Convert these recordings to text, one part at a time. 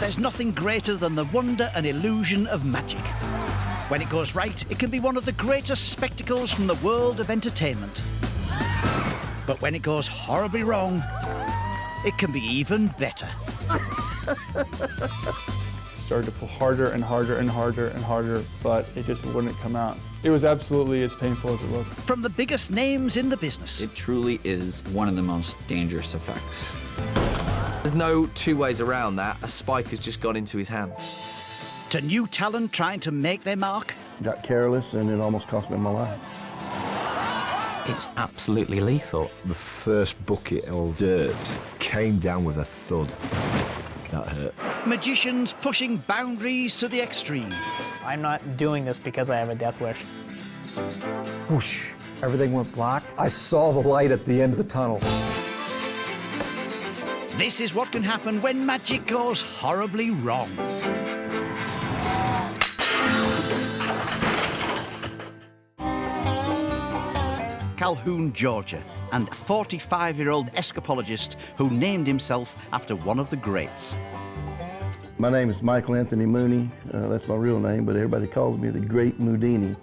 There's nothing greater than the wonder and illusion of magic. When it goes right, it can be one of the greatest spectacles from the world of entertainment. But when it goes horribly wrong, it can be even better. Started to pull harder and harder and harder and harder, but it just wouldn't come out. It was absolutely as painful as it looks. From the biggest names in the business. It truly is one of the most dangerous effects. There's no two ways around that. A spike has just gone into his hand. To new talent trying to make their mark. Got careless and it almost cost me my life. It's absolutely lethal. The first bucket of dirt came down with a thud. That hurt. Magicians pushing boundaries to the extreme. I'm not doing this because I have a death wish. Whoosh, everything went black. I saw the light at the end of the tunnel. This is what can happen when magic goes horribly wrong. Calhoun, Georgia, and a 45-year-old escapologist who named himself after one of the greats. My name is Michael Anthony Mooney. That's my real name, but everybody calls me the Great Mooney.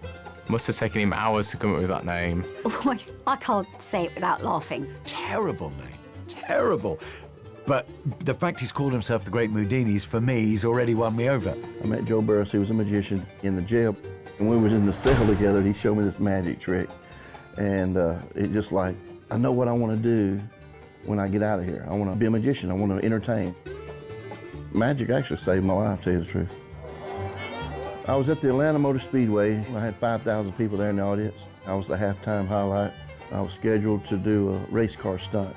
Must have taken him hours to come up with that name. Oh, I can't say it without laughing. Terrible name, terrible. But the fact he's called himself the Great Mooney, for me, he's already won me over. I met Joe Burris, he was a magician in the jail. And when we was in the cell together, he showed me this magic trick. And it just like, I know what I want to do when I get out of here. I want to be a magician, I want to entertain. Magic actually saved my life, to tell you the truth. I was at the Atlanta Motor Speedway. I had 5,000 people there in the audience. I was the halftime highlight. I was scheduled to do a race car stunt.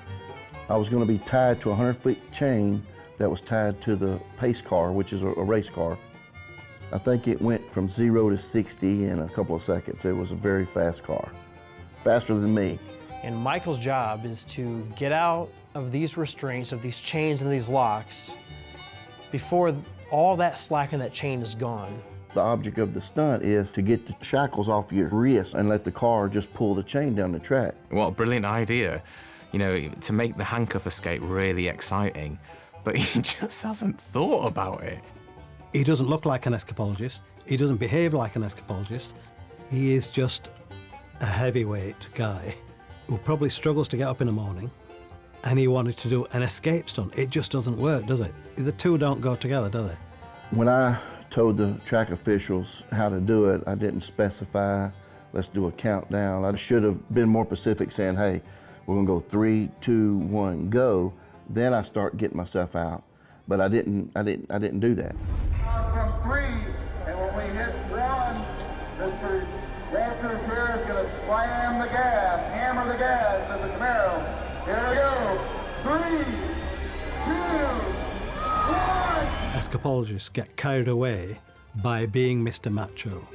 I was going to be tied to a 100-foot chain that was tied to the pace car, which is a race car. I think it went from 0 to 60 in a couple of seconds. It was a very fast car, faster than me. And Michael's job is to get out of these restraints, of these chains and these locks, before all that slack in that chain is gone. The object of the stunt is to get the shackles off your wrist and let the car just pull the chain down the track. What a brilliant idea. You know, to make the handcuff escape really exciting, but he just hasn't thought about it. He doesn't look like an escapologist. He doesn't behave like an escapologist. He is just a heavyweight guy who probably struggles to get up in the morning, and he wanted to do an escape stunt. It just doesn't work, does it? The two don't go together, do they? When I told the track officials how to do it, I didn't specify, let's do a countdown. I should have been more specific, saying, hey, we're gonna go 3, 2, 1, go. Then I start getting myself out. But I didn't do that. From 3, and when we hit 1, Mr. Walters here is gonna slam the gas, hammer the gas of the Camaro. Here we go. 3, 2, 1. Escapologists get carried away by being Mr. Macho.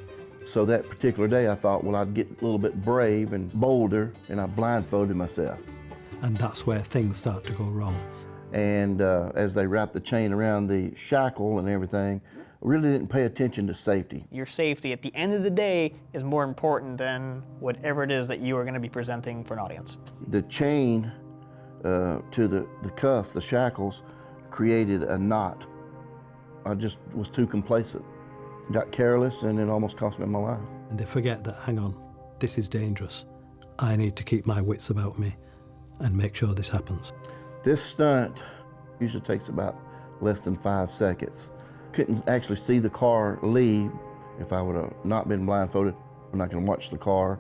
So that particular day, I thought, well, I'd get a little bit brave and bolder, and I blindfolded myself. And that's where things start to go wrong. And as they wrapped the chain around the shackle and everything, I really didn't pay attention to safety. Your safety at the end of the day is more important than whatever it is that you are going to be presenting for an audience. The chain to the cuffs, the shackles, created a knot. I just was too complacent. Got careless, and it almost cost me my life. And they forget that, hang on, this is dangerous. I need to keep my wits about me and make sure this happens. This stunt usually takes about less than 5 seconds. Couldn't actually see the car leave. If I would have not been blindfolded, I'm not gonna watch the car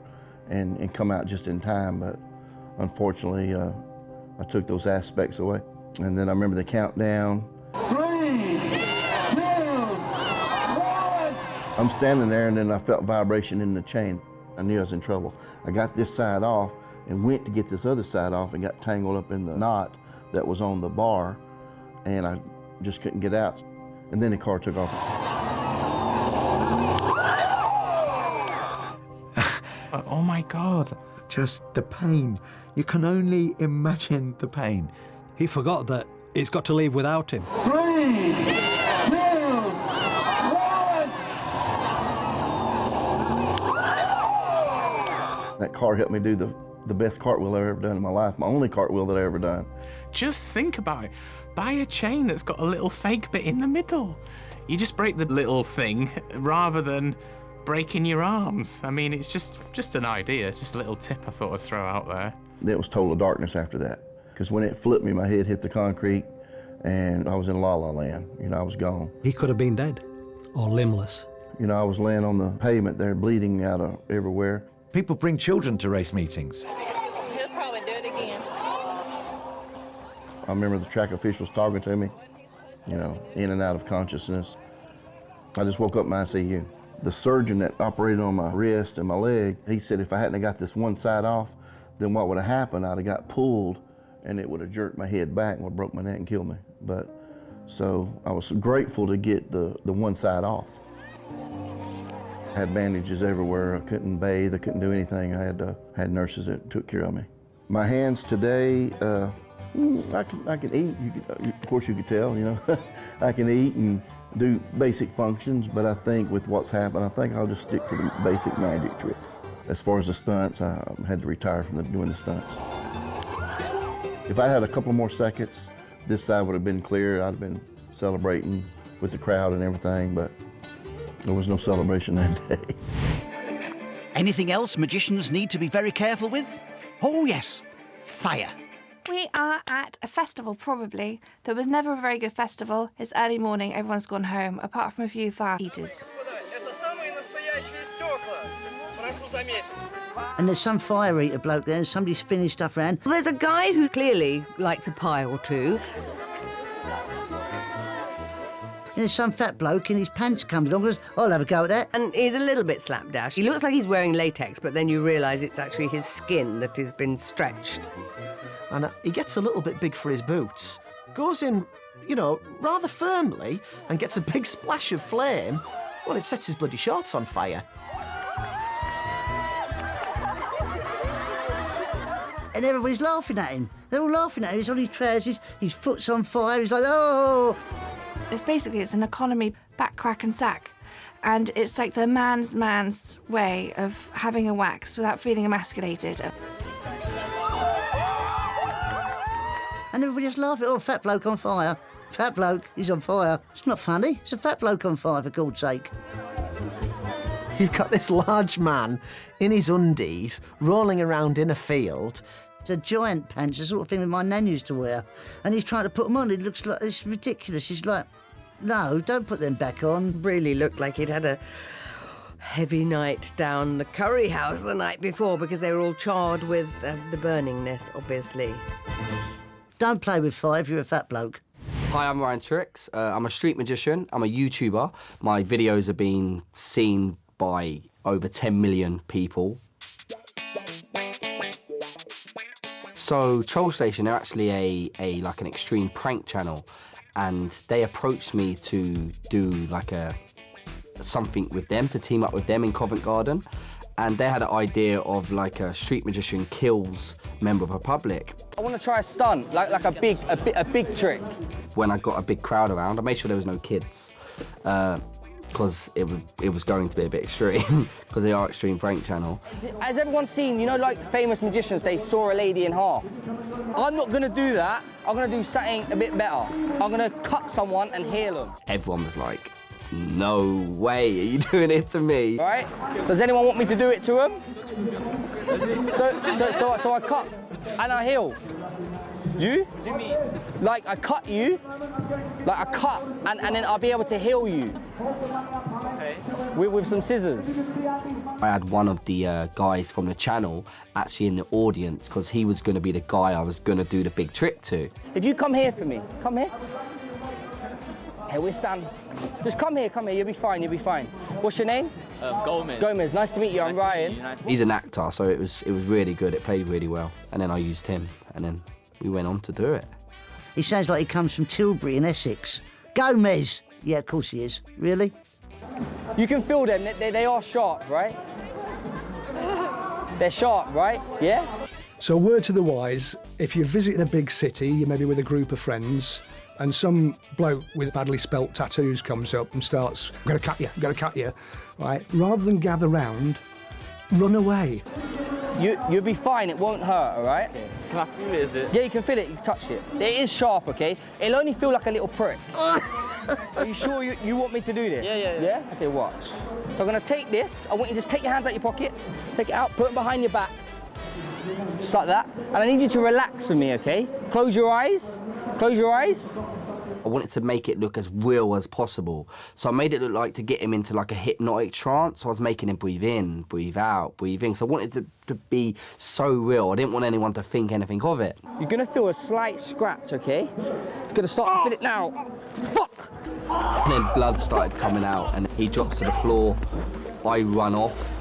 and come out just in time, but unfortunately, I took those aspects away. And then I remember the countdown. 3, 2, 1. I'm standing there, and then I felt vibration in the chain. I knew I was in trouble. I got this side off and went to get this other side off and got tangled up in the knot that was on the bar, and I just couldn't get out. And then the car took off. Oh my God. Just the pain. You can only imagine the pain. He forgot that he's got to leave without him. 3, 2, 1. That car helped me do the the best cartwheel I've ever done in my life, my only cartwheel that I've ever done. Just think about it. Buy a chain that's got a little fake bit in the middle. You just break the little thing rather than breaking your arms. I mean, it's just an idea, just a little tip I thought I'd throw out there. It was total darkness after that, because when it flipped me, my head hit the concrete, and I was in la-la land. You know, I was gone. He could have been dead or limbless. You know, I was laying on the pavement there, bleeding out of everywhere. People bring children to race meetings. He'll probably do it again. I remember the track officials talking to me, you know, in and out of consciousness. I just woke up in my ICU. The surgeon that operated on my wrist and my leg, he said if I hadn't got this one side off, then what would have happened? I'd have got pulled and it would have jerked my head back and would have broke my neck and killed me. But, so I was grateful to get the one side off. I had bandages everywhere. I couldn't bathe, I couldn't do anything. I had nurses that took care of me. My hands today, I can eat. Of course you could tell, you know. I can eat and do basic functions, but I think with what's happened, I think I'll just stick to the basic magic tricks. As far as the stunts, I had to retire from doing the stunts. If I had a couple more seconds, this side would have been clear. I'd have been celebrating with the crowd and everything, but there was no celebration that day. Anything else magicians need to be very careful with? Oh yes, fire. We are at a festival, probably. There was never a very good festival. It's early morning, everyone's gone home, apart from a few fire eaters. And there's some fire eater bloke there, and somebody spinning stuff around. Well, there's a guy who clearly likes a pie or two. And there's some fat bloke in his pants comes along and goes, I'll have a go at that. And he's a little bit slapdash. He looks like he's wearing latex, but then you realise it's actually his skin that has been stretched. And he gets a little bit big for his boots, goes in, you know, rather firmly and gets a big splash of flame. Well, it sets his bloody shorts on fire. And everybody's laughing at him. They're all laughing at him. He's on his trousers, his foot's on fire, he's like, oh! It's an economy back, crack and sack. And it's like the man's way of having a wax without feeling emasculated. And everybody just laughing, oh, fat bloke on fire. Fat bloke, he's on fire. It's not funny, it's a fat bloke on fire, for God's sake. You've got this large man in his undies, rolling around in a field. It's a giant pants, the sort of thing that my nan used to wear. And he's trying to put them on, it looks like, it's ridiculous. He's like, no, don't put them back on. Really looked like he'd had a heavy night down the curry house the night before because they were all charred with the burningness, obviously. Don't play with fire if you're a fat bloke. Hi, I'm Ryan Tricks. I'm a street magician. I'm a YouTuber. My videos have been seen by over 10 million people. So Troll Station, they're actually like an extreme prank channel, and they approached me to do like something with them, to team up with them in Covent Garden, and they had an idea of like a street magician kills member of the public. I want to try a stunt, like a big trick. When I got a big crowd around, I made sure there was no kids, because it was going to be a bit extreme, because they are extreme prank channel. Has everyone seen, you know, like famous magicians, they saw a lady in half? I'm not going to do that. I'm going to do something a bit better. I'm going to cut someone and heal them. Everyone was like, no way are you doing it to me. Right? Does anyone want me to do it to them? So I cut and I heal. You? What do you mean? Like I cut you, like I cut and then I'll be able to heal you. Okay. With some scissors. I had one of the guys from the channel actually in the audience because he was going to be the guy I was going to do the big trick to. If you come here for me, come here. Hey, we'll stand. Just come here, you'll be fine, What's your name? Gomez. Gomez, nice to meet you, I'm Ryan. He's an actor, so it was really good, it played really well. And then I used him, and then we went on to do it. He sounds like he comes from Tilbury in Essex. Gomez! Yeah, of course he is. Really? You can feel them, they are sharp, right? They're sharp, right? Yeah? So word to the wise, if you're visiting a big city, you're maybe with a group of friends, and some bloke with badly spelt tattoos comes up and starts, I'm gonna cut you, right? Rather than gather round, run away. You'll be fine, it won't hurt, all right? Okay. Can I feel it, is it? Yeah, you can feel it, you can touch it. It is sharp, okay? It'll only feel like a little prick. Are you sure you want me to do this? Yeah. Yeah? Okay, watch. So I'm gonna take this. I want you to just take your hands out your pockets, take it out, put them behind your back. Just like that. And I need you to relax with me, okay? Close your eyes. Close your eyes. I wanted to make it look as real as possible. So I made it look like to get him into like a hypnotic trance. So I was making him breathe in, breathe out, breathe in. So I wanted it to be so real. I didn't want anyone to think anything of it. You're gonna feel a slight scratch, okay? You're gonna start to feel it now. Fuck! And then blood started coming out and he drops to the floor. I run off.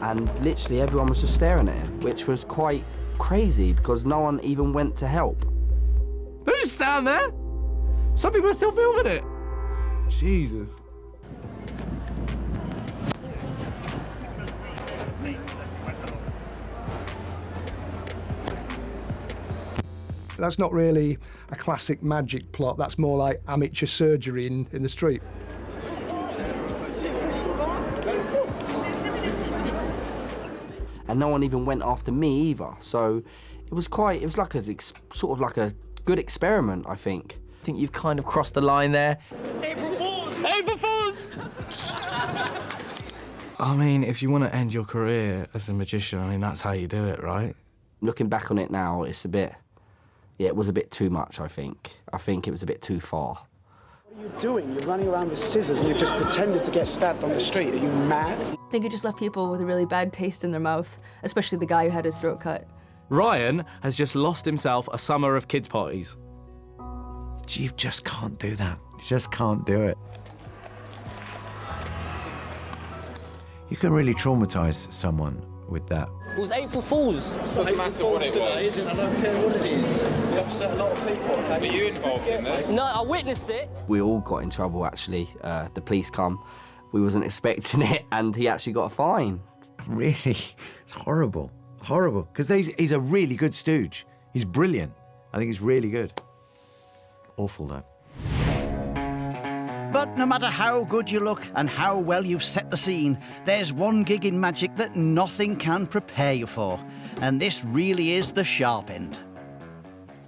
And literally everyone was just staring at him, which was quite crazy because no one even went to help. They're just standing there. Some people are still filming it. Jesus. That's not really a classic magic plot. That's more like amateur surgery in the street. And no one even went after me either. So it was like sort of like a good experiment, I think. I think you've kind of crossed the line there. April Fools! April Fools! I mean, if you want to end your career as a magician, I mean, that's how you do it, right? Looking back on it now, it's a bit, it was a bit too much, I think. I think it was a bit too far. What are you doing? You're running around with scissors and you've just pretended to get stabbed on the street. Are you mad? I think it just left people with a really bad taste in their mouth, especially the guy who had his throat cut. Ryan has just lost himself a summer of kids' parties. You just can't do that. You just can't do it. You can really traumatise someone with that. It was April Fools. Doesn't matter what it was. I don't care what it is. You upset a lot of people. Were you involved in this? No, I witnessed it. We all got in trouble, actually. The police come. We wasn't expecting it, and he actually got a fine. Really? It's horrible. Horrible. Because he's a really good stooge. He's brilliant. I think he's really good. Awful, though. But no matter how good you look and how well you've set the scene, there's one gig in magic that nothing can prepare you for. And this really is the sharp end.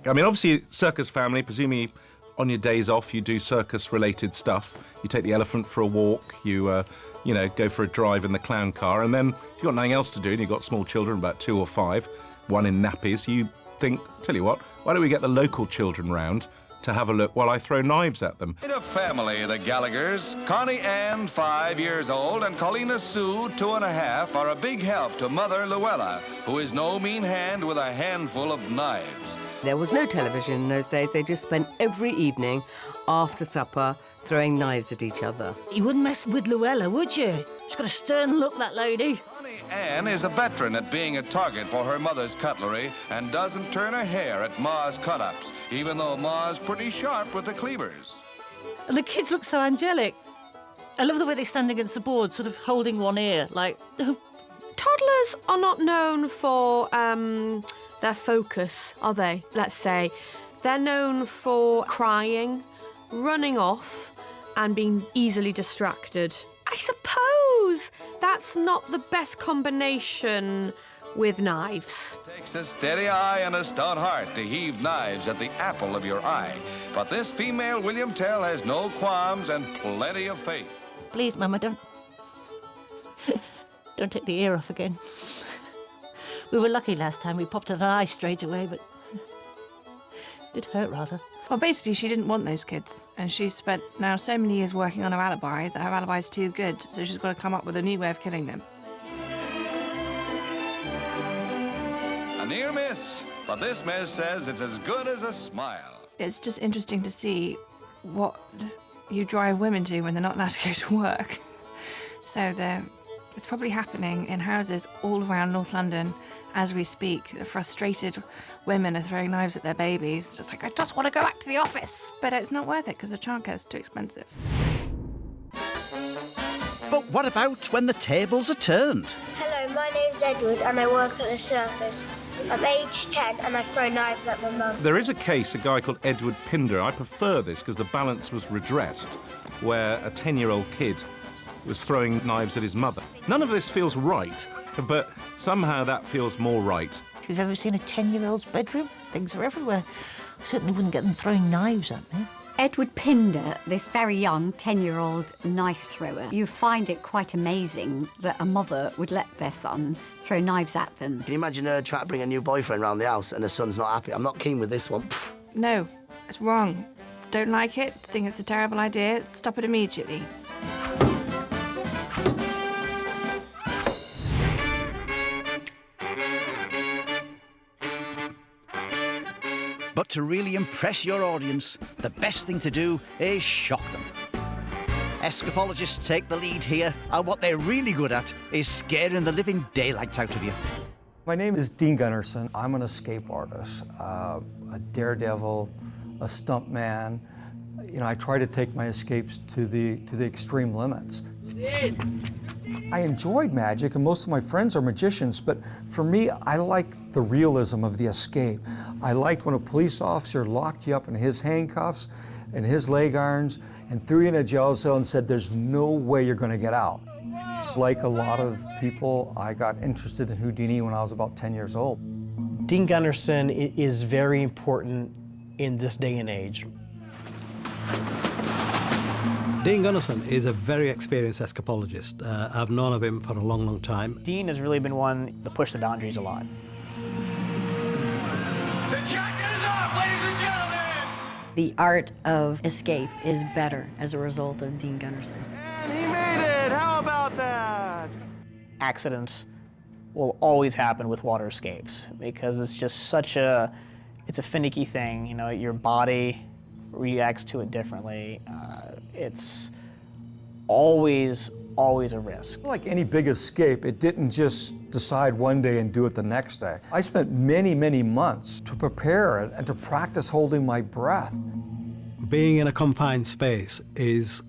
I mean, obviously, circus family, presumably on your days off, you do circus-related stuff. You take the elephant for a walk, you know, go for a drive in the clown car, and then if you've got nothing else to do and you've got small children, about 2 or 5, one in nappies, you think, tell you what, why don't we get the local children round to have a look while I throw knives at them. In a family, the Gallaghers, Connie Ann, 5 years old, and Colina Sue, 2.5, are a big help to Mother Luella, who is no mean hand with a handful of knives. There was no television in those days. They just spent every evening after supper throwing knives at each other. You wouldn't mess with Luella, would you? She's got a stern look, that lady. Ann is a veteran at being a target for her mother's cutlery and doesn't turn a hair at Ma's cut-ups, even though Ma's pretty sharp with the cleavers. And the kids look so angelic. I love the way they stand against the board, sort of holding one ear, like... Toddlers are not known for their focus, are they? Let's say. They're known for crying, running off, and being easily distracted. I suppose that's not the best combination with knives. It takes a steady eye and a stout heart to heave knives at the apple of your eye. But this female William Tell has no qualms and plenty of faith. Please, Mama, don't take the ear off again. We were lucky last time. We popped an eye straight away, but it did hurt rather. Well, basically, she didn't want those kids, and she's spent now so many years working on her alibi that her alibi's too good, so she's got to come up with a new way of killing them. A near miss, but this miss says it's as good as a smile. It's just interesting to see what you drive women to when they're not allowed to go to work. So it's probably happening in houses all around North London as we speak. The frustrated women are throwing knives at their babies, just like, I just want to go back to the office. But it's not worth it because the childcare is too expensive. But what about when the tables are turned? Hello, my name's Edward and I work at the circus. I'm aged 10 and I throw knives at my mum. There is a case, a guy called Edward Pinder. I prefer this because the balance was redressed, where a 10-year-old kid was throwing knives at his mother. None of this feels right. but somehow that feels more right. If you've ever seen a 10-year-old's bedroom, things are everywhere. I certainly wouldn't get them throwing knives at me. Edward Pinder, this very young 10-year-old knife thrower, you find it quite amazing that a mother would let their son throw knives at them. Can you imagine her trying to bring a new boyfriend around the house and her son's not happy? I'm not keen with this one. No, it's wrong. Don't like it, think it's a terrible idea, stop it immediately. But to really impress your audience, the best thing to do is shock them. Escapologists take the lead here, and what they're really good at is scaring the living daylights out of you. My name is Dean Gunnarsson. I'm an escape artist, a daredevil, a stuntman. You know, I try to take my escapes to the extreme limits. I enjoyed magic, and most of my friends are magicians, but for me, I like the realism of the escape. I liked when a police officer locked you up in his handcuffs and his leg irons and threw you in a jail cell and said, there's no way you're going to get out. Like a lot of people, I got interested in Houdini when I was about 10 years old. Dean Gunnarsson is very important in this day and age. Dean Gunnarsson is a very experienced escapologist. I've known of him for a long, long time. Dean has really been one to push the boundaries a lot. The jacket is off, ladies and gentlemen! The art of escape is better as a result of Dean Gunnarsson. He made it! How about that? Accidents will always happen with water escapes because it's just it's a finicky thing. You know, your body reacts to it differently. It's always a risk. Like any big escape, it didn't just decide one day and do it the next day. I spent many, many months to prepare it and to practice holding my breath. Being in a confined space is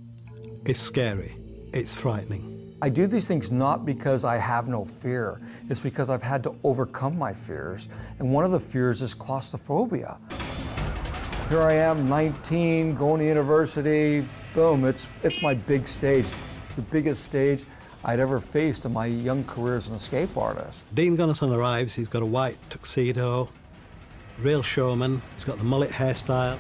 scary. It's frightening. I do these things not because I have no fear. It's because I've had to overcome my fears. And one of the fears is claustrophobia. Here I am, 19, going to university, boom, it's my big stage, the biggest stage I'd ever faced in my young career as an escape artist. Dean Gunnarsson arrives, he's got a white tuxedo, real showman, he's got the mullet hairstyle.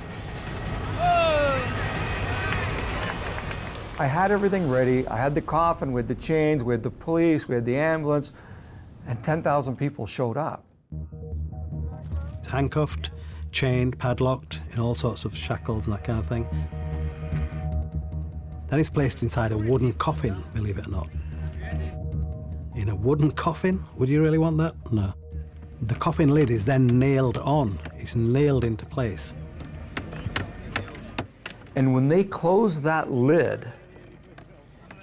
I had everything ready. I had the coffin with the chains, we had the police, we had the ambulance, and 10,000 people showed up. He's handcuffed, chained, padlocked, in all sorts of shackles and that kind of thing. Then he's placed inside a wooden coffin, believe it or not. In a wooden coffin? Would you really want that? No. The coffin lid is then nailed on. It's nailed into place. And when they close that lid,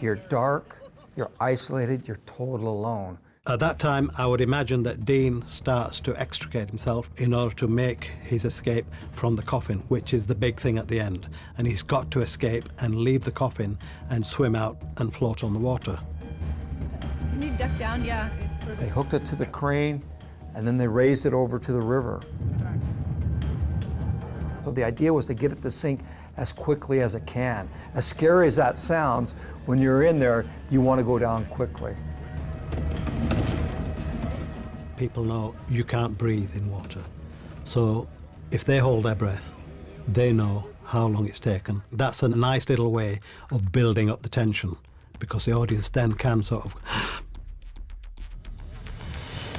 you're dark, you're isolated, you're total alone. At that time, I would imagine that Dean starts to extricate himself in order to make his escape from the coffin, which is the big thing at the end. And he's got to escape and leave the coffin and swim out and float on the water. Can you duck down? Yeah. They hooked it to the crane, and then they raised it over to the river. So the idea was to get it to sink as quickly as it can. As scary as that sounds, when you're in there, you want to go down quickly. People know you can't breathe in water. So if they hold their breath, they know how long it's taken. That's a nice little way of building up the tension because the audience then can sort of...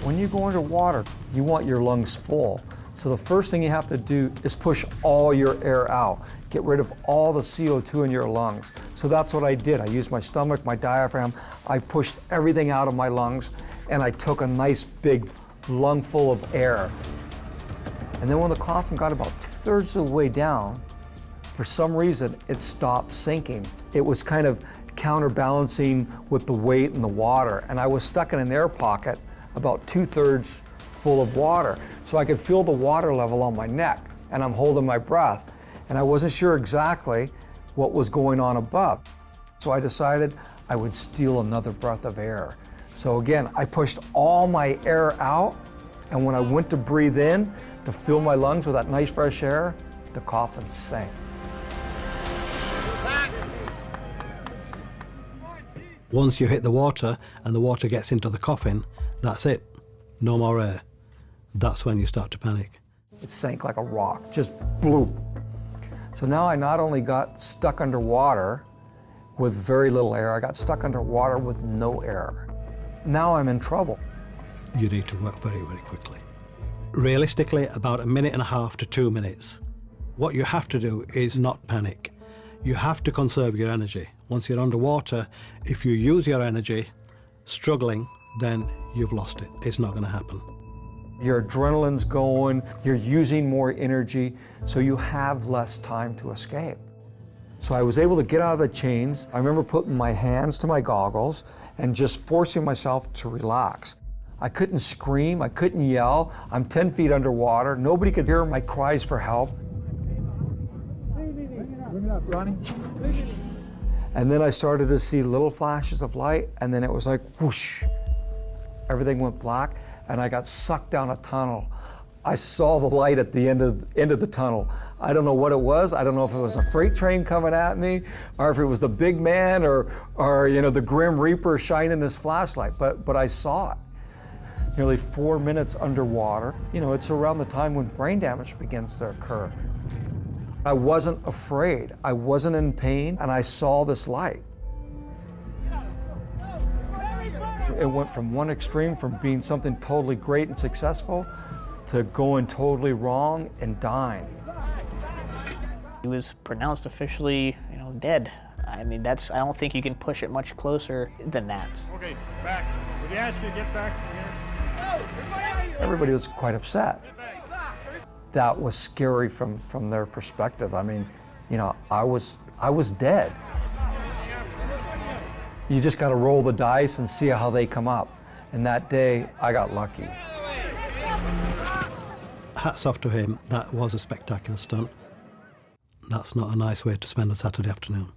When you go underwater, you want your lungs full. So the first thing you have to do is push all your air out. Get rid of all the CO2 in your lungs. So that's what I did. I used my stomach, my diaphragm. I pushed everything out of my lungs, and I took a nice big lungful of air. And then when the coffin got about 2/3 of the way down, for some reason, it stopped sinking. It was kind of counterbalancing with the weight and the water, and I was stuck in an air pocket about 2/3 full of water. So I could feel the water level on my neck, and I'm holding my breath. And I wasn't sure exactly what was going on above. So I decided I would steal another breath of air. So again, I pushed all my air out, and when I went to breathe in, to fill my lungs with that nice fresh air, the coffin sank. Once you hit the water and the water gets into the coffin, that's it. No more air. That's when you start to panic. It sank like a rock, just bloop. So now I not only got stuck underwater with very little air, I got stuck underwater with no air. Now I'm in trouble. You need to work very, very quickly. Realistically, about 1.5 to 2 minutes. What you have to do is not panic. You have to conserve your energy. Once you're underwater, if you use your energy struggling, then you've lost it. It's not going to happen. Your adrenaline's going, you're using more energy, so you have less time to escape. So I was able to get out of the chains. I remember putting my hands to my goggles and just forcing myself to relax. I couldn't scream, I couldn't yell. I'm 10 feet underwater. Nobody could hear my cries for help. Bring it up, Ronnie. And then I started to see little flashes of light, and then it was like whoosh. Everything went black, and I got sucked down a tunnel. I saw the light at the end of the tunnel. I don't know what it was. I don't know if it was a freight train coming at me, or if it was the big man, or you know, the Grim Reaper shining his flashlight. But I saw it. Nearly 4 minutes underwater. You know, it's around the time when brain damage begins to occur. I wasn't afraid. I wasn't in pain, and I saw this light. It went from one extreme, from being something totally great and successful, to going totally wrong and dying. He was pronounced officially, dead. I mean, I don't think you can push it much closer than that. Okay, back. Would you ask you to get back here? Everybody was quite upset. That was scary from their perspective. I mean, I was dead. You just got to roll the dice and see how they come up. And that day, I got lucky. Hats off to him. That was a spectacular stunt. That's not a nice way to spend a Saturday afternoon.